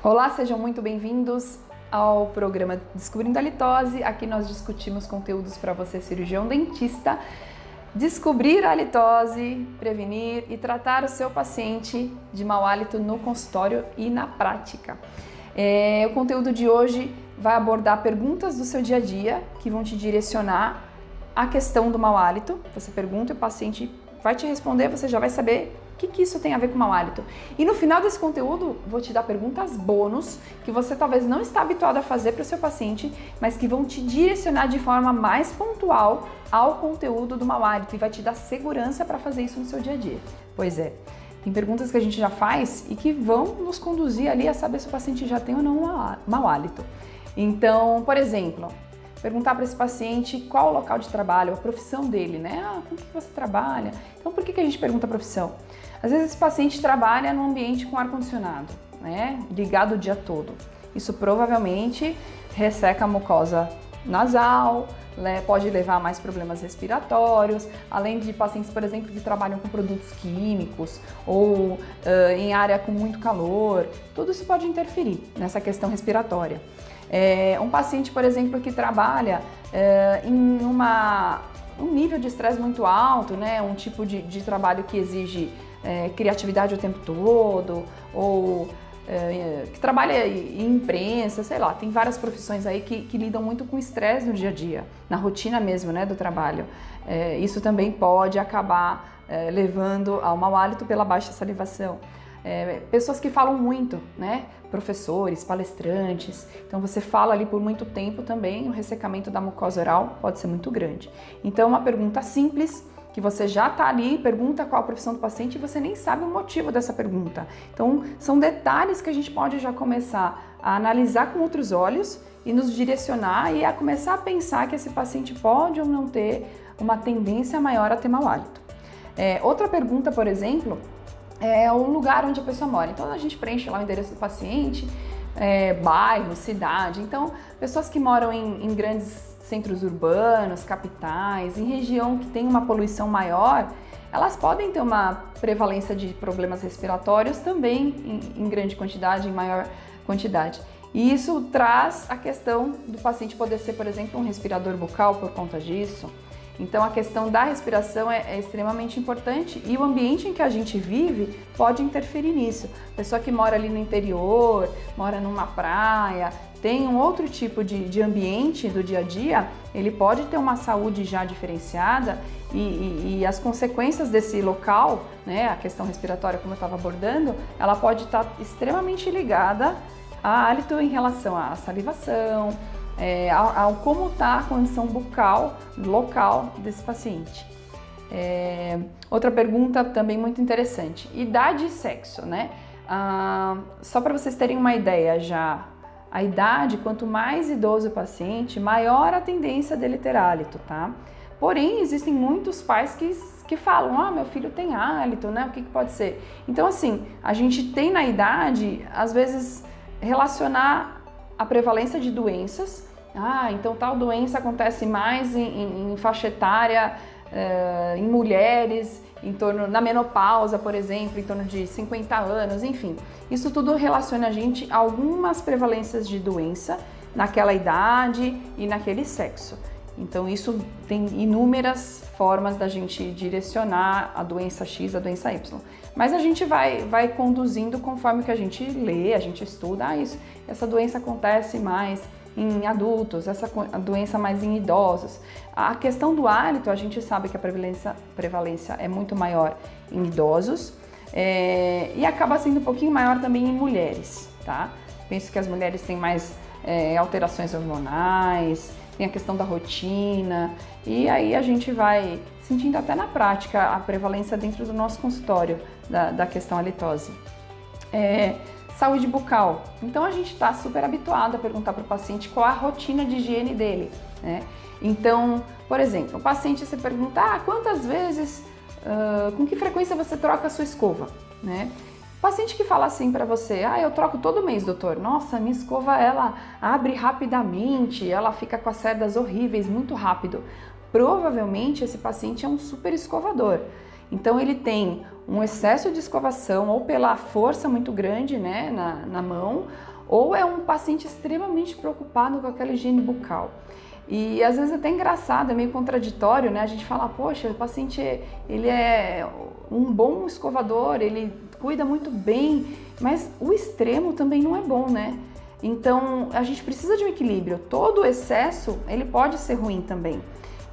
Olá, sejam muito bem-vindos ao programa Descobrindo a Litose. Aqui nós discutimos conteúdos para você, cirurgião dentista, descobrir a litose, prevenir e tratar o seu paciente de mau hálito no consultório e na prática. O conteúdo de hoje vai abordar perguntas do seu dia a dia que vão te direcionar à questão do mau hálito. Você pergunta e o paciente vai te responder, você já vai saber o que isso tem a ver com mau hálito. E no final desse conteúdo, vou te dar perguntas bônus que você talvez não está habituado a fazer para o seu paciente, mas que vão te direcionar de forma mais pontual ao conteúdo do mau hálito e vai te dar segurança para fazer isso no seu dia a dia. Pois é, tem perguntas que a gente já faz e que vão nos conduzir ali a saber se o paciente já tem ou não mau hálito. Então, por exemplo, perguntar para esse paciente qual o local de trabalho, a profissão dele, né? Com que você trabalha? Então, por que a gente pergunta a profissão? Às vezes esse paciente trabalha num ambiente com ar-condicionado, né? Ligado o dia todo. Isso provavelmente resseca a mucosa nasal, pode levar a mais problemas respiratórios, além de pacientes, por exemplo, que trabalham com produtos químicos ou em área com muito calor. Tudo isso pode interferir nessa questão respiratória. Um paciente, por exemplo, que trabalha em um nível de estresse muito alto, né? Um tipo de trabalho que exige criatividade o tempo todo, ou que trabalha em imprensa, sei lá, tem várias profissões aí que lidam muito com estresse no dia a dia, na rotina mesmo, né, do trabalho. Isso também pode acabar levando ao mau hálito pela baixa salivação. Pessoas que falam muito, né? Professores, palestrantes, então você fala ali por muito tempo também, o ressecamento da mucosa oral pode ser muito grande. Então uma pergunta simples, que você já está ali, pergunta qual a profissão do paciente e você nem sabe o motivo dessa pergunta. Então são detalhes que a gente pode já começar a analisar com outros olhos e nos direcionar e a começar a pensar que esse paciente pode ou não ter uma tendência maior a ter mau hálito. Outra pergunta, por exemplo, é o lugar onde a pessoa mora. Então a gente preenche lá o endereço do paciente, bairro, cidade. Então pessoas que moram em grandes centros urbanos, capitais, em região que tem uma poluição maior, elas podem ter uma prevalência de problemas respiratórios também em grande quantidade, em maior quantidade. E isso traz a questão do paciente poder ser, por exemplo, um respirador bucal por conta disso. Então a questão da respiração é extremamente importante e o ambiente em que a gente vive pode interferir nisso. Pessoa que mora ali no interior, mora numa praia, tem um outro tipo de ambiente do dia a dia, ele pode ter uma saúde já diferenciada e as consequências desse local, né, a questão respiratória como eu estava abordando, ela pode estar extremamente ligada a hálito em relação à salivação, ao como está a condição bucal local desse paciente. Outra pergunta também muito interessante, idade e sexo, né? Só para vocês terem uma ideia já, a idade, quanto mais idoso o paciente, maior a tendência dele ter hálito, tá? Porém, existem muitos pais que falam, meu filho tem hálito, né? O que pode ser? Então, assim, a gente tem na idade, às vezes, relacionar a prevalência de doenças. Então tal doença acontece mais em faixa etária, em mulheres, na menopausa, por exemplo, em torno de 50 anos, enfim. Isso tudo relaciona a gente a algumas prevalências de doença naquela idade e naquele sexo. Então isso tem inúmeras formas da gente direcionar a doença X, a doença Y. Mas a gente vai conduzindo conforme que a gente lê, a gente estuda, essa doença acontece mais em adultos, essa doença mais em idosos. A questão do hálito, a gente sabe que a prevalência é muito maior em idosos e acaba sendo um pouquinho maior também em mulheres, tá? Penso que as mulheres têm mais alterações hormonais, tem a questão da rotina, e aí a gente vai sentindo até na prática a prevalência dentro do nosso consultório da questão halitose. Saúde bucal. Então a gente está super habituado a perguntar para o paciente qual a rotina de higiene dele, né? Então, por exemplo, o paciente você pergunta, quantas vezes, com que frequência você troca a sua escova, né? Paciente que fala assim para você, eu troco todo mês, doutor. Nossa, minha escova, ela abre rapidamente, ela fica com as cerdas horríveis muito rápido. Provavelmente esse paciente é um super escovador. Então ele tem um excesso de escovação ou pela força muito grande, né, na mão, ou é um paciente extremamente preocupado com aquela higiene bucal. E às vezes é até engraçado, é meio contraditório, né? A gente fala, poxa, o paciente ele é um bom escovador, ele cuida muito bem, mas o extremo também não é bom, né? Então a gente precisa de um equilíbrio. Todo excesso ele pode ser ruim também.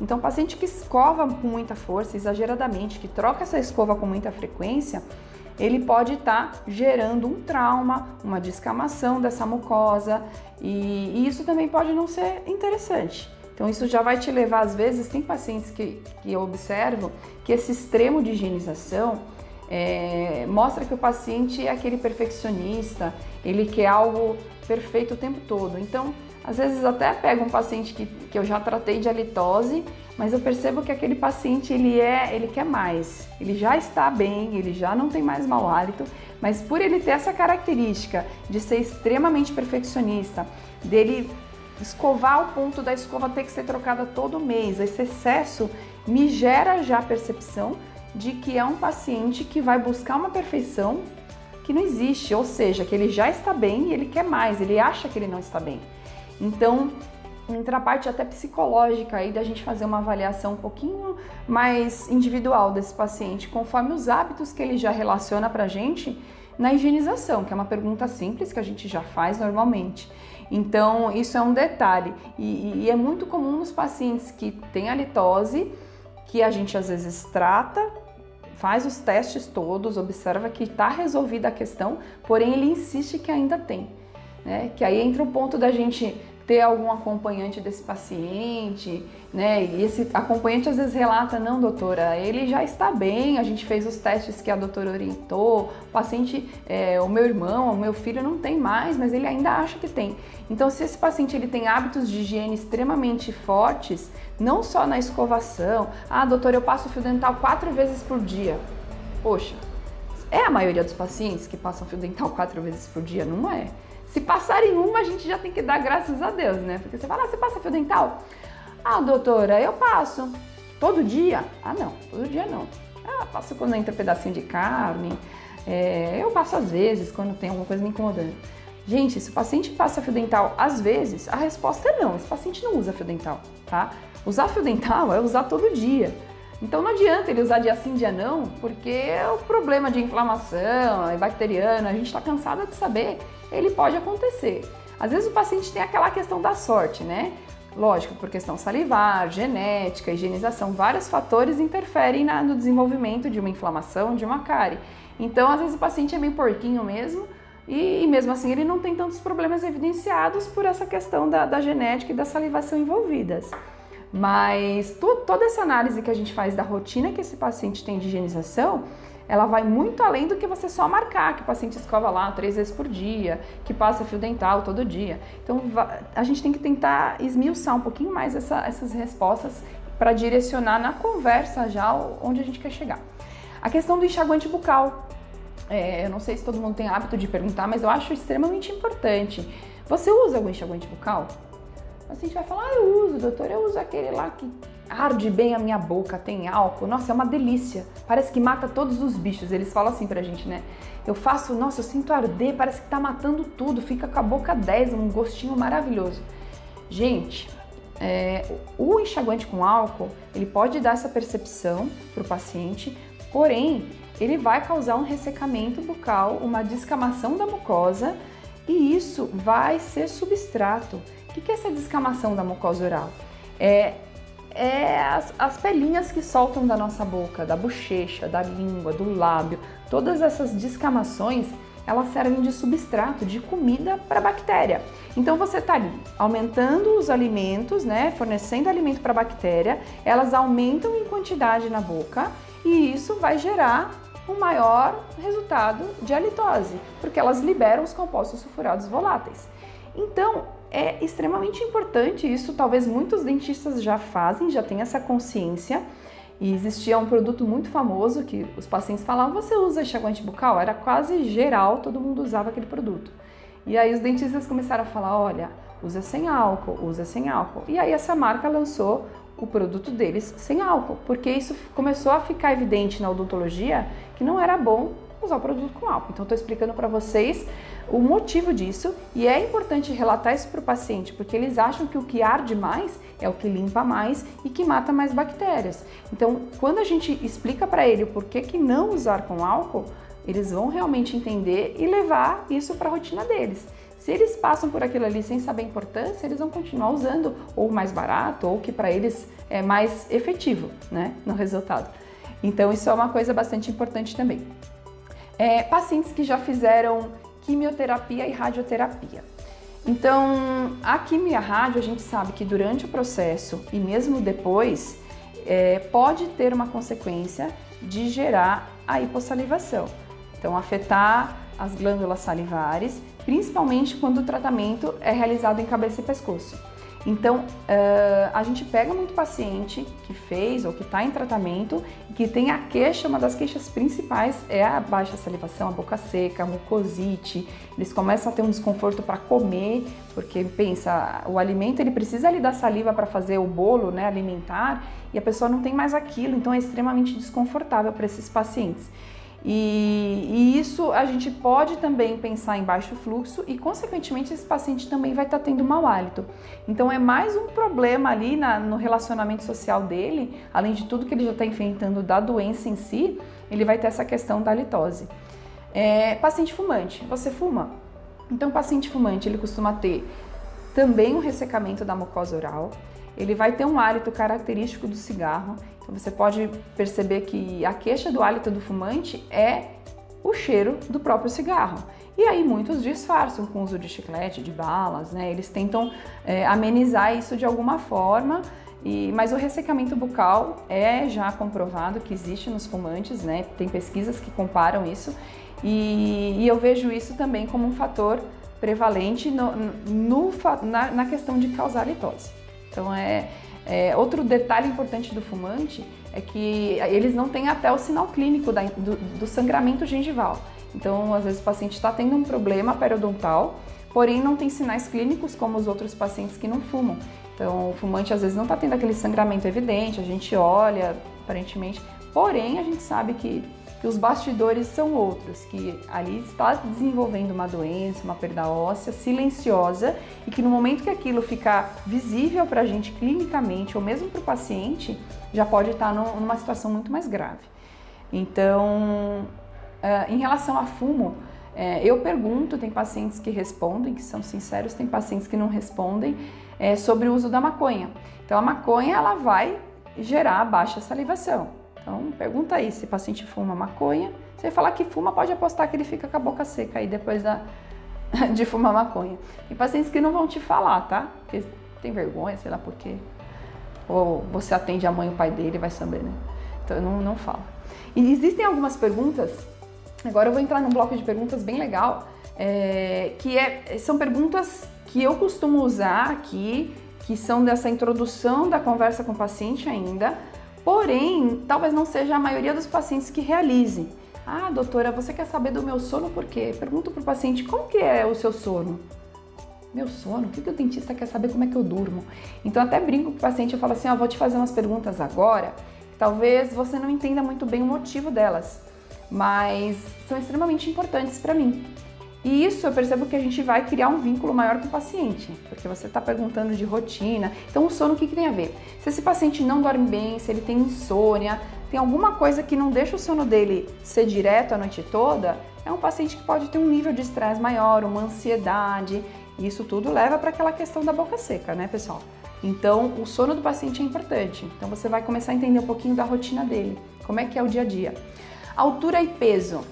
Então, o paciente que escova com muita força, exageradamente, que troca essa escova com muita frequência, ele pode estar gerando um trauma, uma descamação dessa mucosa e isso também pode não ser interessante. Então, isso já vai te levar, às vezes, tem pacientes que eu observo que esse extremo de higienização mostra que o paciente é aquele perfeccionista, ele quer algo perfeito o tempo todo. Então, às vezes até pego um paciente que eu já tratei de halitose, mas eu percebo que aquele paciente ele quer mais, ele já está bem, ele já não tem mais mau hálito, mas por ele ter essa característica de ser extremamente perfeccionista, dele escovar ao ponto da escova ter que ser trocada todo mês, esse excesso me gera já a percepção de que é um paciente que vai buscar uma perfeição que não existe, ou seja, que ele já está bem e ele quer mais, ele acha que ele não está bem. Então, entra a parte até psicológica aí da gente fazer uma avaliação um pouquinho mais individual desse paciente, conforme os hábitos que ele já relaciona pra gente na higienização, que é uma pergunta simples que a gente já faz normalmente. Então, isso é um detalhe e é muito comum nos pacientes que têm halitose, que a gente às vezes trata, faz os testes todos, observa que está resolvida a questão, porém ele insiste que ainda tem, né? Que aí entra o ponto da gente ter algum acompanhante desse paciente, né? E esse acompanhante às vezes relata, não, doutora, ele já está bem, a gente fez os testes que a doutora orientou, o paciente, o meu irmão, o meu filho não tem mais, mas ele ainda acha que tem. Então, se esse paciente ele tem hábitos de higiene extremamente fortes, não só na escovação, doutora, eu passo fio dental 4 vezes por dia. Poxa, é a maioria dos pacientes que passam fio dental 4 vezes por dia? Não é. Se passarem uma, a gente já tem que dar graças a Deus, né? Porque você fala, você passa fio dental? Doutora, eu passo. Todo dia? Não, todo dia não. Passo quando entra pedacinho de carne, eu passo às vezes, quando tem alguma coisa me incomodando. Gente, se o paciente passa fio dental às vezes, a resposta é não, esse paciente não usa fio dental, tá? Usar fio dental é usar todo dia. Então não adianta ele usar dia sim, dia não, porque o problema de inflamação, bacteriana, a gente está cansada de saber, ele pode acontecer. Às vezes o paciente tem aquela questão da sorte, né? Lógico, por questão salivar, genética, higienização, vários fatores interferem no desenvolvimento de uma inflamação, de uma cárie. Então, às vezes o paciente é meio porquinho mesmo, e mesmo assim ele não tem tantos problemas evidenciados por essa questão da genética e da salivação envolvidas. Mas toda essa análise que a gente faz da rotina que esse paciente tem de higienização, ela vai muito além do que você só marcar que o paciente escova lá 3 vezes por dia, que passa fio dental todo dia. Então a gente tem que tentar esmiuçar um pouquinho mais essas respostas para direcionar na conversa já onde a gente quer chegar. A questão do enxaguante bucal. Eu não sei se todo mundo tem hábito de perguntar, mas eu acho extremamente importante. Você usa algum enxaguante bucal? O paciente vai falar, eu uso, doutor, eu uso aquele lá que arde bem a minha boca, tem álcool, nossa, é uma delícia, parece que mata todos os bichos, eles falam assim pra gente, né? Eu faço, nossa, eu sinto arder, parece que tá matando tudo, fica com a boca 10, um gostinho maravilhoso. Gente, o enxaguante com álcool, ele pode dar essa percepção pro paciente, porém, ele vai causar um ressecamento bucal, uma descamação da mucosa e isso vai ser substrato. O que é essa descamação da mucosa oral? As pelinhas que soltam da nossa boca, da bochecha, da língua, do lábio. Todas essas descamações, elas servem de substrato, de comida para a bactéria. Então você está ali aumentando os alimentos, né, fornecendo alimento para a bactéria, elas aumentam em quantidade na boca e isso vai gerar um maior resultado de halitose, porque elas liberam os compostos sulfurados voláteis. Então, é extremamente importante isso, talvez muitos dentistas já fazem, já têm essa consciência. E existia um produto muito famoso que os pacientes falavam, você usa enxaguante bucal? Era quase geral, todo mundo usava aquele produto. E aí os dentistas começaram a falar, olha, usa sem álcool, usa sem álcool. E aí essa marca lançou o produto deles sem álcool, porque isso começou a ficar evidente na odontologia que não era bom usar o produto com álcool. Então, estou explicando para vocês o motivo disso e é importante relatar isso para o paciente, porque eles acham que o que arde mais é o que limpa mais e que mata mais bactérias. Então, quando a gente explica para ele o porquê que não usar com álcool, eles vão realmente entender e levar isso para a rotina deles. Se eles passam por aquilo ali sem saber a importância, eles vão continuar usando ou mais barato ou que para eles é mais efetivo, né, no resultado. Então, isso é uma coisa bastante importante também. Pacientes que já fizeram quimioterapia e radioterapia. Então, a quimio e a rádio, a gente sabe que durante o processo e mesmo depois, pode ter uma consequência de gerar a hipossalivação. Então, afetar as glândulas salivares, principalmente quando o tratamento é realizado em cabeça e pescoço. Então, a gente pega muito paciente que fez ou que está em tratamento e que tem a queixa, uma das queixas principais é a baixa salivação, a boca seca, a mucosite. Eles começam a ter um desconforto para comer, porque pensa, o alimento ele precisa ali da saliva para fazer o bolo, né, alimentar, e a pessoa não tem mais aquilo, então é extremamente desconfortável para esses pacientes. E isso a gente pode também pensar em baixo fluxo e, consequentemente, esse paciente também vai estar tendo mau hálito. Então, é mais um problema ali no relacionamento social dele, além de tudo que ele já está enfrentando da doença em si, ele vai ter essa questão da halitose. Paciente fumante, você fuma? Então, o paciente fumante, ele costuma ter também um ressecamento da mucosa oral, ele vai ter um hálito característico do cigarro. Então você pode perceber que a queixa do hálito do fumante é o cheiro do próprio cigarro. E aí muitos disfarçam com o uso de chiclete, de balas, né? Eles tentam amenizar isso de alguma forma, mas o ressecamento bucal é já comprovado que existe nos fumantes, né? Tem pesquisas que comparam isso e eu vejo isso também como um fator prevalente na questão de causar litose. Então, outro detalhe importante do fumante é que eles não têm até o sinal clínico do sangramento gengival. Então, às vezes o paciente está tendo um problema periodontal, porém não tem sinais clínicos como os outros pacientes que não fumam. Então, o fumante às vezes não está tendo aquele sangramento evidente, a gente olha aparentemente, porém a gente sabe que os bastidores são outros, que ali está desenvolvendo uma doença, uma perda óssea silenciosa e que no momento que aquilo ficar visível para a gente clinicamente ou mesmo para o paciente, já pode estar numa situação muito mais grave. Então, em relação a fumo, eu pergunto, tem pacientes que respondem, que são sinceros, tem pacientes que não respondem, sobre o uso da maconha. Então, a maconha ela vai gerar baixa salivação. Então, pergunta aí se o paciente fuma maconha. Se ele falar que fuma, pode apostar que ele fica com a boca seca aí depois de fumar maconha. Tem pacientes que não vão te falar, tá? Porque tem vergonha, sei lá por quê. Ou você atende a mãe e o pai dele, vai saber, né? Então, não fala. E existem algumas perguntas, agora eu vou entrar num bloco de perguntas bem legal, são perguntas que eu costumo usar aqui, que são dessa introdução da conversa com o paciente ainda, porém, talvez não seja a maioria dos pacientes que realizem. Ah, doutora, você quer saber do meu sono por quê? Pergunto para o paciente, como que é o seu sono? Meu sono? O que o dentista quer saber como é que eu durmo? Então, até brinco com o paciente, eu falo assim, vou te fazer umas perguntas agora, talvez você não entenda muito bem o motivo delas, mas são extremamente importantes para mim. E isso eu percebo que a gente vai criar um vínculo maior com o paciente, porque você está perguntando de rotina. Então, o sono, o que tem a ver? Se esse paciente não dorme bem, se ele tem insônia, tem alguma coisa que não deixa o sono dele ser direto a noite toda, é um paciente que pode ter um nível de estresse maior, uma ansiedade, e isso tudo leva para aquela questão da boca seca, né, pessoal? Então, o sono do paciente é importante. Então, você vai começar a entender um pouquinho da rotina dele, como é que é o dia a dia. Altura e peso.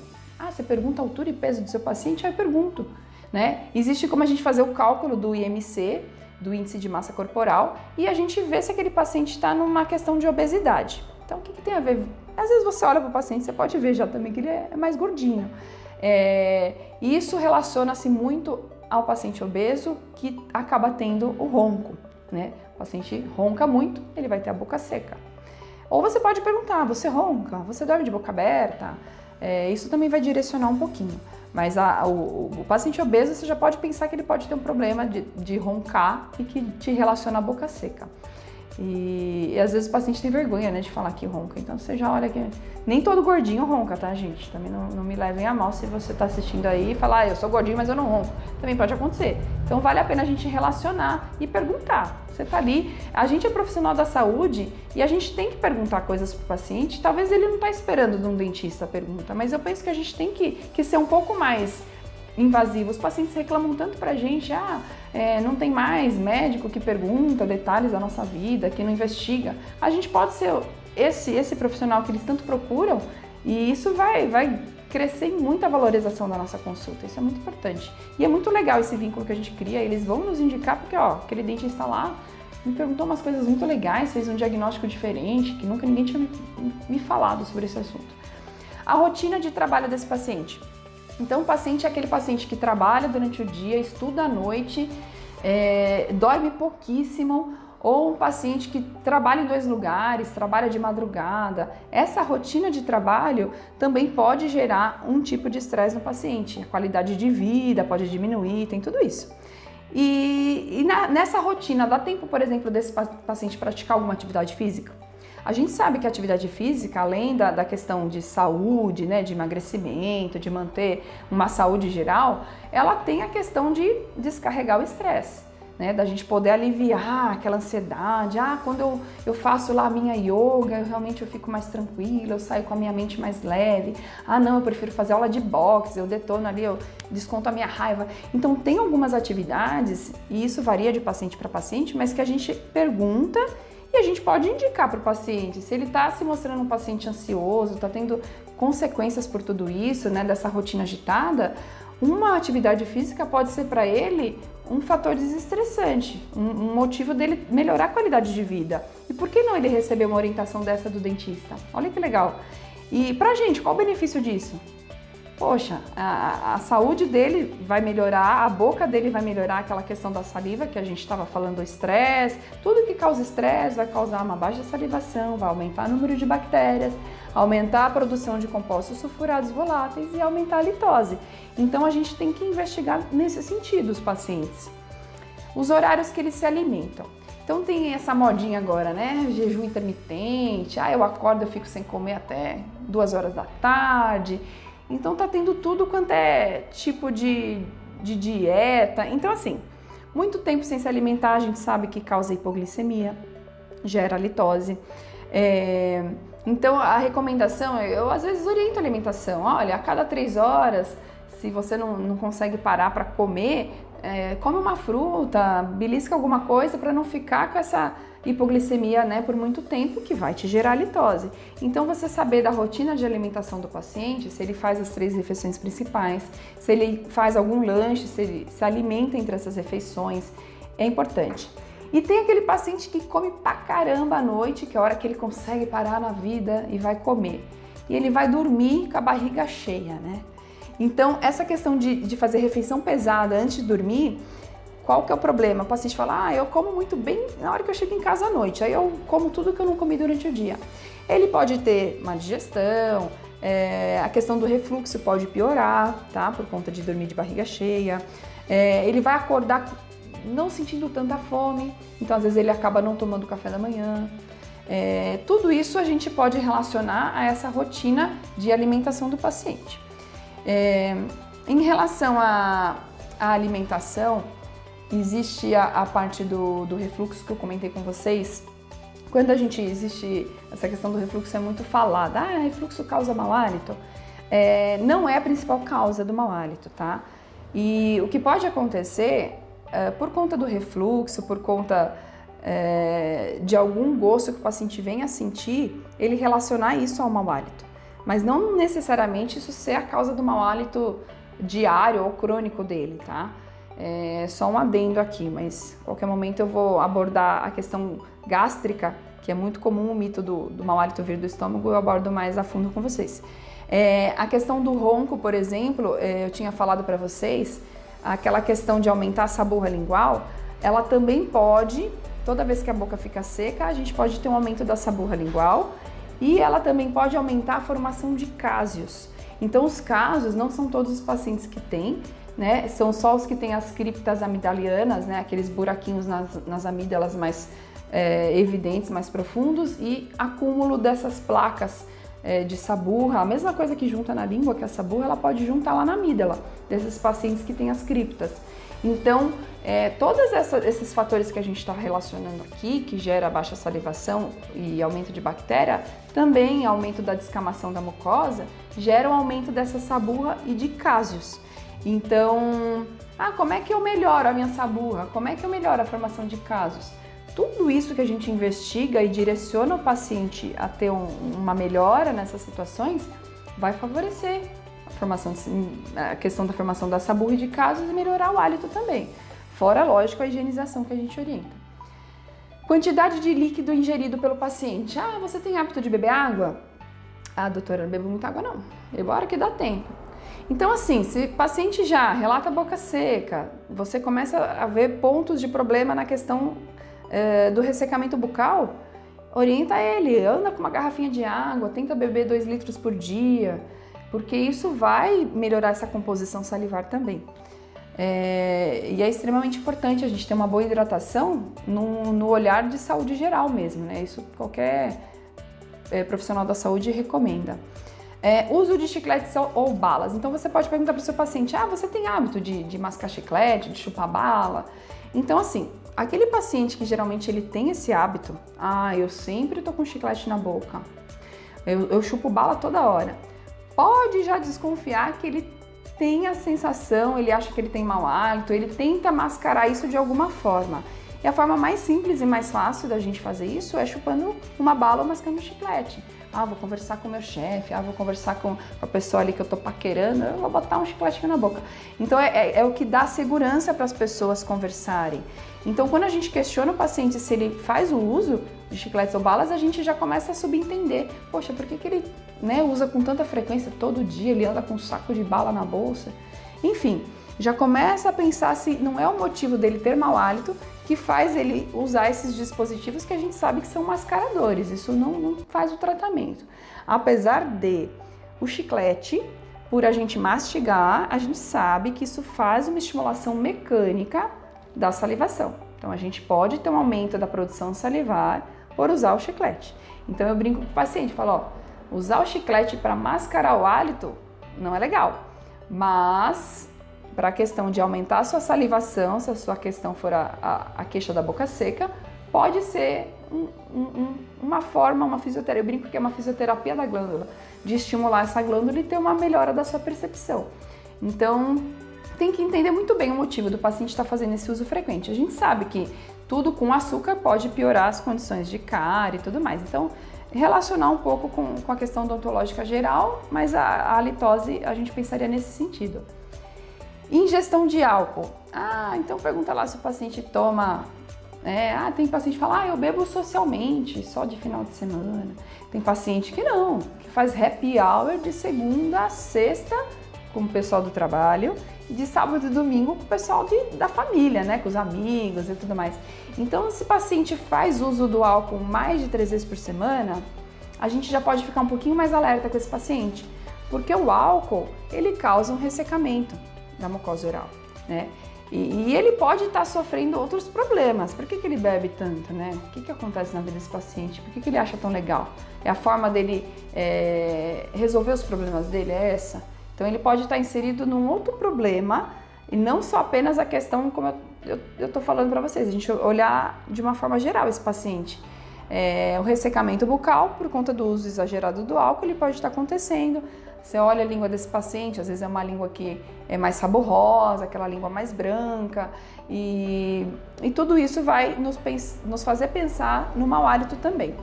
Ah, você pergunta a altura e peso do seu paciente? Eu pergunto, né? Existe como a gente fazer o cálculo do IMC, do índice de massa corporal, e a gente vê se aquele paciente está numa questão de obesidade. Então, o que tem a ver? Às vezes você olha para o paciente, você pode ver já também que ele é mais gordinho. E isso relaciona-se muito ao paciente obeso que acaba tendo o ronco, né? O paciente ronca muito, ele vai ter a boca seca. Ou você pode perguntar, você ronca? Você dorme de boca aberta? Isso também vai direcionar um pouquinho, mas o paciente obeso você já pode pensar que ele pode ter um problema de roncar e que te relaciona à boca seca. E às vezes o paciente tem vergonha, né, de falar que ronca. Então você já olha que nem todo gordinho ronca, tá, gente? Também não me levem a mal se você tá assistindo aí e falar, eu sou gordinho, mas eu não ronco. Também pode acontecer. Então vale a pena a gente relacionar e perguntar. Você tá ali, a gente é profissional da saúde e a gente tem que perguntar coisas pro paciente. Talvez ele não tá esperando de um dentista a pergunta, mas eu penso que a gente tem que ser um pouco mais invasivo. Os pacientes reclamam tanto pra gente, não tem mais médico que pergunta detalhes da nossa vida, que não investiga. A gente pode ser esse profissional que eles tanto procuram e isso vai crescer em muita valorização da nossa consulta. Isso é muito importante. E é muito legal esse vínculo que a gente cria, eles vão nos indicar porque, aquele dentista lá me perguntou umas coisas muito legais, fez um diagnóstico diferente, que nunca ninguém tinha me falado sobre esse assunto. A rotina de trabalho desse paciente. Então, o paciente é aquele paciente que trabalha durante o dia, estuda à noite, dorme pouquíssimo, ou um paciente que trabalha em 2 lugares, trabalha de madrugada. Essa rotina de trabalho também pode gerar um tipo de estresse no paciente. A qualidade de vida pode diminuir, tem tudo isso. Nessa rotina, dá tempo, por exemplo, desse paciente praticar alguma atividade física? A gente sabe que a atividade física, além da questão de saúde, né, de emagrecimento, de manter uma saúde geral, ela tem a questão de descarregar o estresse, né, da gente poder aliviar aquela ansiedade. Quando eu faço lá a minha yoga, realmente eu fico mais tranquila, eu saio com a minha mente mais leve. Não, eu prefiro fazer aula de boxe, eu detono ali, eu desconto a minha raiva. Então tem algumas atividades, e isso varia de paciente para paciente, mas que a gente pergunta e a gente pode indicar para o paciente, se ele está se mostrando um paciente ansioso, está tendo consequências por tudo isso, né, dessa rotina agitada, uma atividade física pode ser para ele um fator desestressante, um motivo dele melhorar a qualidade de vida. E por que não ele receber uma orientação dessa do dentista? Olha que legal. E pra gente, qual o benefício disso? Poxa, a saúde dele vai melhorar, a boca dele vai melhorar, aquela questão da saliva que a gente estava falando, do estresse. Tudo que causa estresse vai causar uma baixa salivação, vai aumentar o número de bactérias, aumentar a produção de compostos sulfurados voláteis e aumentar a litose. Então a gente tem que investigar nesse sentido os pacientes. Os horários que eles se alimentam. Então tem essa modinha agora, né? Jejum intermitente, eu acordo, eu fico sem comer até 2 horas da tarde. Então tá tendo tudo quanto é tipo de dieta. Então assim, muito tempo sem se alimentar, a gente sabe que causa hipoglicemia, gera litose. Então a recomendação, eu às vezes oriento a alimentação. Olha, a cada 3 horas, se você não consegue parar para comer, come uma fruta, belisca alguma coisa para não ficar com essa hipoglicemia, né, por muito tempo, que vai te gerar litose. Então você saber da rotina de alimentação do paciente, se ele faz as 3 refeições principais, se ele faz algum lanche, se ele se alimenta entre essas refeições, é importante. E tem aquele paciente que come pra caramba à noite, que é a hora que ele consegue parar na vida e vai comer. E ele vai dormir com a barriga cheia, né? Então, essa questão de fazer refeição pesada antes de dormir, qual que é o problema? O paciente fala, eu como muito bem na hora que eu chego em casa à noite, aí eu como tudo que eu não comi durante o dia. Ele pode ter má digestão, a questão do refluxo pode piorar, tá? Por conta de dormir de barriga cheia. Ele vai acordar não sentindo tanta fome, então às vezes ele acaba não tomando café da manhã. Tudo isso a gente pode relacionar a essa rotina de alimentação do paciente. Em relação à alimentação, existe a parte do refluxo que eu comentei com vocês. Quando existe essa questão do refluxo, é muito falada. Refluxo causa mau hálito. Não é a principal causa do mau hálito, tá? E o que pode acontecer, por conta do refluxo, por conta de algum gosto que o paciente venha a sentir, ele relacionar isso ao mau hálito. Mas não necessariamente isso ser a causa do mau hálito diário ou crônico dele, tá? Só um adendo aqui, mas a qualquer momento eu vou abordar a questão gástrica, que é muito comum o mito do mau hálito vir do estômago, eu abordo mais a fundo com vocês. A questão do ronco, por exemplo, eu tinha falado para vocês, aquela questão de aumentar a saburra lingual, ela também pode, toda vez que a boca fica seca, a gente pode ter um aumento da saburra lingual e ela também pode aumentar a formação de cásios. Então os cásios não são todos os pacientes que têm, né? São só os que têm as criptas amidalianas, né? Aqueles buraquinhos nas amígdalas mais evidentes, mais profundos, e acúmulo dessas placas de saburra, a mesma coisa que junta na língua, que a saburra, ela pode juntar lá na amígdala, desses pacientes que têm as criptas. Então, todos esses fatores que a gente está relacionando aqui, que gera baixa salivação e aumento de bactéria, também aumento da descamação da mucosa, geram aumento dessa saburra e de cásios. Então, como é que eu melhoro a minha saburra? Como é que eu melhoro a formação de cásios? Tudo isso que a gente investiga e direciona o paciente a ter uma melhora nessas situações vai favorecer a questão da formação da saburra e de cásios e melhorar o hálito também. Fora, lógico, a higienização que a gente orienta. Quantidade de líquido ingerido pelo paciente. Você tem hábito de beber água? Doutora, não bebo muita água não. Bebo a hora que dá tempo. Então, assim, se o paciente já relata boca seca, você começa a ver pontos de problema na questão do ressecamento bucal, orienta ele, anda com uma garrafinha de água, tenta beber 2 litros por dia, porque isso vai melhorar essa composição salivar também. E é extremamente importante a gente ter uma boa hidratação no olhar de saúde geral mesmo, né? Isso qualquer profissional da saúde recomenda. Uso de chicletes ou balas. Então você pode perguntar para o seu paciente, você tem hábito de mascar chiclete, de chupar bala? Então assim, aquele paciente que geralmente ele tem esse hábito, eu sempre tô com chiclete na boca, eu chupo bala toda hora, pode já desconfiar que ele tem a sensação, ele acha que ele tem mau hálito, ele tenta mascarar isso de alguma forma. E a forma mais simples e mais fácil da gente fazer isso é chupando uma bala ou mascando um chiclete. Vou conversar com o meu chefe, vou conversar com a pessoa ali que eu tô paquerando, eu vou botar um chicletinho na boca. Então é o que dá segurança para as pessoas conversarem. Então quando a gente questiona o paciente se ele faz o uso de chicletes ou balas, a gente já começa a subentender. Poxa, por que ele usa com tanta frequência todo dia, ele anda com um saco de bala na bolsa? Enfim, já começa a pensar se não é o motivo dele ter mau hálito que faz ele usar esses dispositivos que a gente sabe que são mascaradores. Isso não faz o tratamento. Apesar de o chiclete, por a gente mastigar, a gente sabe que isso faz uma estimulação mecânica da salivação. Então a gente pode ter um aumento da produção salivar por usar o chiclete. Então eu brinco com o paciente, falo, usar o chiclete para mascarar o hálito não é legal, mas para a questão de aumentar a sua salivação, se a sua questão for a queixa da boca seca, pode ser uma forma, uma fisioterapia, eu brinco que é uma fisioterapia da glândula, de estimular essa glândula e ter uma melhora da sua percepção. Então, tem que entender muito bem o motivo do paciente estar fazendo esse uso frequente. A gente sabe que tudo com açúcar pode piorar as condições de cárie e tudo mais. Então, relacionar um pouco com a questão odontológica geral, mas a halitose a gente pensaria nesse sentido. Ingestão de álcool. Então pergunta lá se o paciente toma... tem paciente que fala, eu bebo socialmente, só de final de semana. Tem paciente que não, que faz happy hour de segunda a sexta com o pessoal do trabalho e de sábado e domingo com o pessoal da família, né, com os amigos e tudo mais. Então, se o paciente faz uso do álcool mais de 3 vezes por semana, a gente já pode ficar um pouquinho mais alerta com esse paciente, porque o álcool, ele causa um ressecamento da mucosa oral, né? E ele pode estar sofrendo outros problemas. Por que ele bebe tanto, né? O que acontece na vida desse paciente? Por que ele acha tão legal? É a forma dele resolver os problemas dele? É essa? Então ele pode estar inserido num outro problema e não só apenas a questão, como eu estou falando para vocês, a gente olhar de uma forma geral esse paciente. O ressecamento bucal, por conta do uso exagerado do álcool, ele pode estar acontecendo. Você olha a língua desse paciente, às vezes é uma língua que é mais saborrosa, aquela língua mais branca, e tudo isso vai nos fazer pensar no mau hálito também.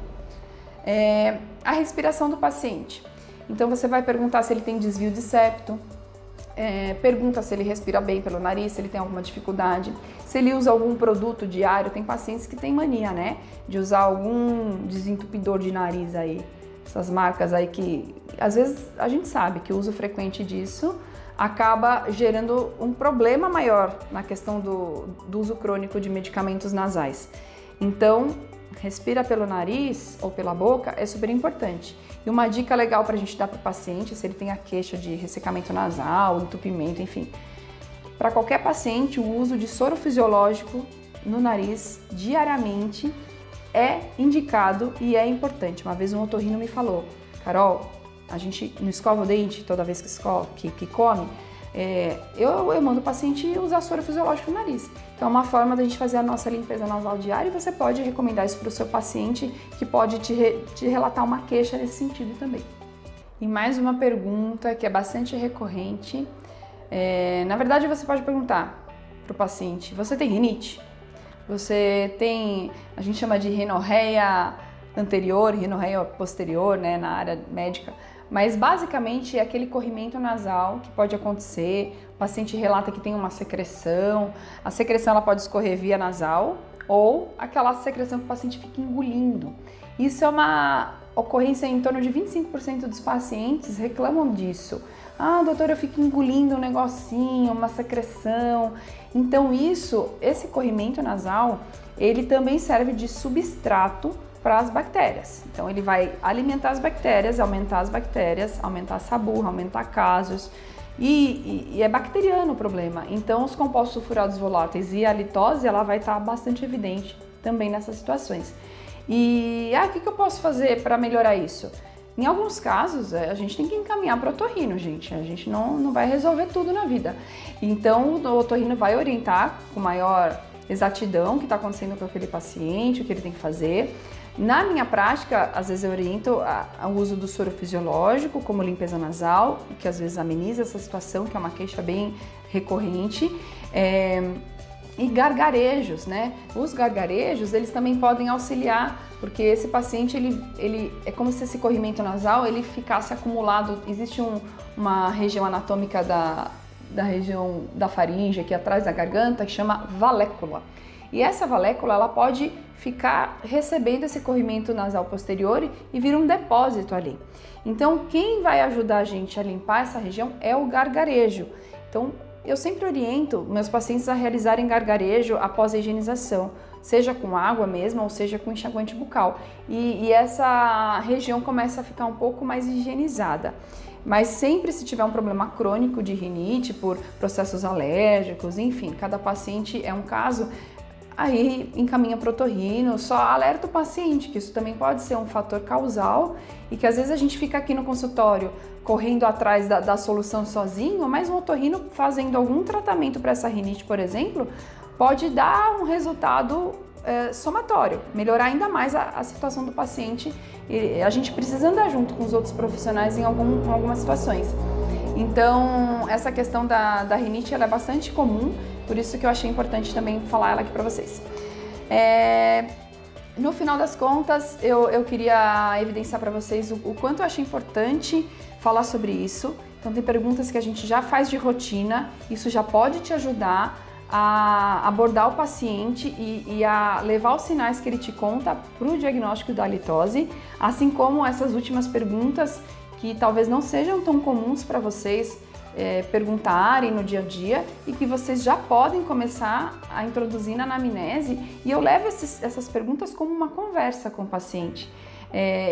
A respiração do paciente. Então você vai perguntar se ele tem desvio de septo, pergunta se ele respira bem pelo nariz, se ele tem alguma dificuldade, se ele usa algum produto diário. Tem pacientes que têm mania, né, de usar algum desentupidor de nariz aí, essas marcas aí que às vezes a gente sabe que o uso frequente disso acaba gerando um problema maior na questão do uso crônico de medicamentos nasais. Então, respira pelo nariz ou pela boca é super importante. E uma dica legal para a gente dar para o paciente, se ele tem a queixa de ressecamento nasal, entupimento, enfim, para qualquer paciente, o uso de soro fisiológico no nariz diariamente é indicado e é importante. Uma vez um otorrino me falou: Carol, a gente não escova o dente toda vez que come, eu mando o paciente usar soro fisiológico no nariz. Então é uma forma da gente fazer a nossa limpeza nasal diária, e você pode recomendar isso para o seu paciente, que pode te relatar uma queixa nesse sentido também. E mais uma pergunta que é bastante recorrente, na verdade você pode perguntar para o paciente: você tem rinite? Você tem, a gente chama de rinorreia anterior, rinorreia posterior, né, na área médica, mas basicamente é aquele corrimento nasal que pode acontecer. O paciente relata que tem uma secreção, a secreção ela pode escorrer via nasal ou aquela secreção que o paciente fica engolindo. Isso é uma ocorrência em torno de 25% dos pacientes reclamam disso. Ah, doutor, eu fico engolindo um negocinho, uma secreção. Então esse corrimento nasal, ele também serve de substrato para as bactérias. Então ele vai alimentar as bactérias, aumentar a saburra, aumentar casos. E é bacteriano o problema. Então os compostos sulfurados voláteis e a litose, ela vai estar bastante evidente também nessas situações. E o que eu posso fazer para melhorar isso? Em alguns casos, a gente tem que encaminhar para o otorrino, gente. A gente não vai resolver tudo na vida. Então, o otorrino vai orientar com maior exatidão o que está acontecendo com aquele paciente, o que ele tem que fazer. Na minha prática, às vezes eu oriento o uso do soro fisiológico como limpeza nasal, que às vezes ameniza essa situação, que é uma queixa bem recorrente. E gargarejos, né? Os gargarejos, eles também podem auxiliar, porque esse paciente, ele é como se esse corrimento nasal, ele ficasse acumulado. Existe uma região anatômica da região da faringe, aqui atrás da garganta, que chama valécula. E essa valécula, ela pode ficar recebendo esse corrimento nasal posterior e vir um depósito ali. Então, quem vai ajudar a gente a limpar essa região é o gargarejo. Então, eu sempre oriento meus pacientes a realizarem gargarejo após a higienização, seja com água mesmo ou seja com enxaguante bucal. E essa região começa a ficar um pouco mais higienizada. Mas sempre se tiver um problema crônico de rinite por processos alérgicos, enfim, cada paciente é um caso, aí encaminha para o otorrino, só alerta o paciente que isso também pode ser um fator causal e que às vezes a gente fica aqui no consultório correndo atrás da solução sozinho, mas um otorrino fazendo algum tratamento para essa rinite, por exemplo, pode dar um resultado somatório, melhorar ainda mais a situação do paciente. E a gente precisa andar junto com os outros profissionais em algumas situações. Então, essa questão da rinite ela é bastante comum, por isso que eu achei importante também falar ela aqui para vocês. No final das contas, eu queria evidenciar para vocês o quanto eu achei importante falar sobre isso. Então, tem perguntas que a gente já faz de rotina, isso já pode te ajudar a abordar o paciente e a levar os sinais que ele te conta para o diagnóstico da halitose, assim como essas últimas perguntas que talvez não sejam tão comuns para vocês perguntarem no dia a dia e que vocês já podem começar a introduzir na anamnese, e eu levo essas perguntas como uma conversa com o paciente.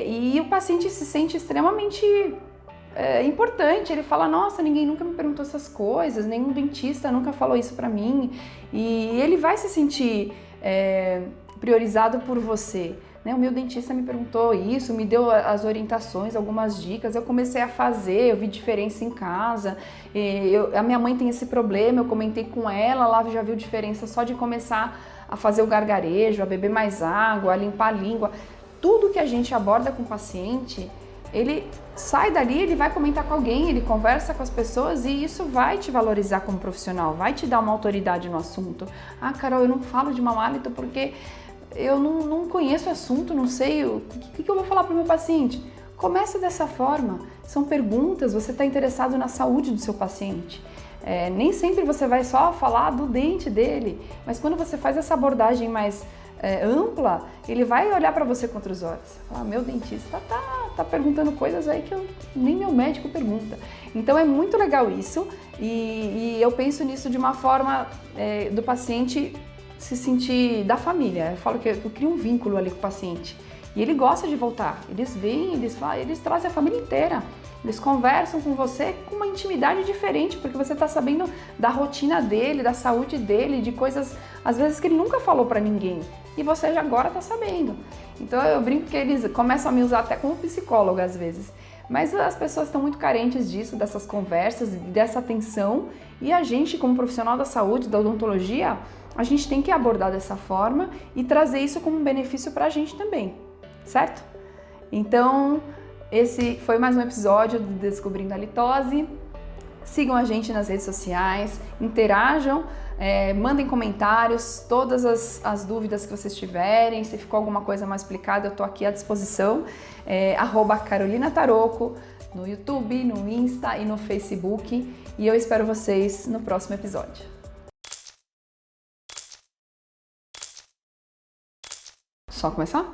E o paciente se sente extremamente importante, ele fala: nossa, ninguém nunca me perguntou essas coisas, nenhum dentista nunca falou isso pra mim, e ele vai se sentir priorizado por você, né? O meu dentista me perguntou isso, me deu as orientações, algumas dicas, eu comecei a fazer, eu vi diferença em casa, a minha mãe tem esse problema, eu comentei com ela, ela já viu diferença só de começar a fazer o gargarejo, a beber mais água, a limpar a língua. Tudo que a gente aborda com o paciente, ele sai dali, ele vai comentar com alguém, ele conversa com as pessoas e isso vai te valorizar como profissional, vai te dar uma autoridade no assunto. Ah, Carol, eu não falo de mau hálito porque eu não conheço o assunto, não sei o que eu vou falar para o meu paciente. Começa dessa forma, são perguntas, você está interessado na saúde do seu paciente. Nem sempre você vai só falar do dente dele, mas quando você faz essa abordagem mais ampla, ele vai olhar para você com outros olhos. Falar: meu dentista tá perguntando coisas aí que nem meu médico pergunta. Então é muito legal isso e eu penso nisso de uma forma do paciente se sentir da família. Eu falo que eu crio um vínculo ali com o paciente. E ele gosta de voltar. Eles vêm, eles trazem a família inteira. Eles conversam com você com uma intimidade diferente, porque você está sabendo da rotina dele, da saúde dele, de coisas, às vezes, que ele nunca falou para ninguém. E você já agora está sabendo. Então eu brinco que eles começam a me usar até como psicóloga, às vezes. Mas as pessoas estão muito carentes disso, dessas conversas, dessa atenção. E a gente, como profissional da saúde, da odontologia, a gente tem que abordar dessa forma e trazer isso como um benefício para a gente também, certo? Então, esse foi mais um episódio do Descobrindo a Litose. Sigam a gente nas redes sociais, interajam, mandem comentários, todas as dúvidas que vocês tiverem. Se ficou alguma coisa mais explicada, eu estou aqui à disposição. @Carolina Taroco no YouTube, no Insta e no Facebook. E eu espero vocês no próximo episódio. Só começar?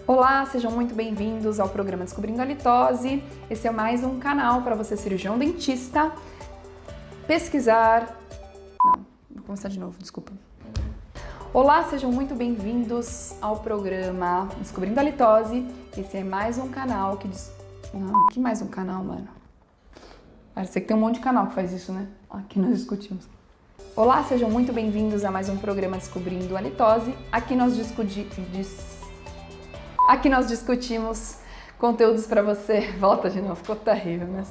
Olá, sejam muito bem-vindos ao programa Descobrindo a Litose. Esse é mais um canal para você, cirurgião dentista, pesquisar... Não, vou começar de novo, desculpa. Olá, sejam muito bem-vindos ao programa Descobrindo a Litose. Esse é mais um canal que... Não, que mais um canal, mano? Parece que tem um monte de canal que faz isso, né? Aqui nós discutimos. Olá, sejam muito bem-vindos a mais um programa Descobrindo a Litose. Aqui nós discutimos conteúdos para você. Volta de novo, ficou terrível, né?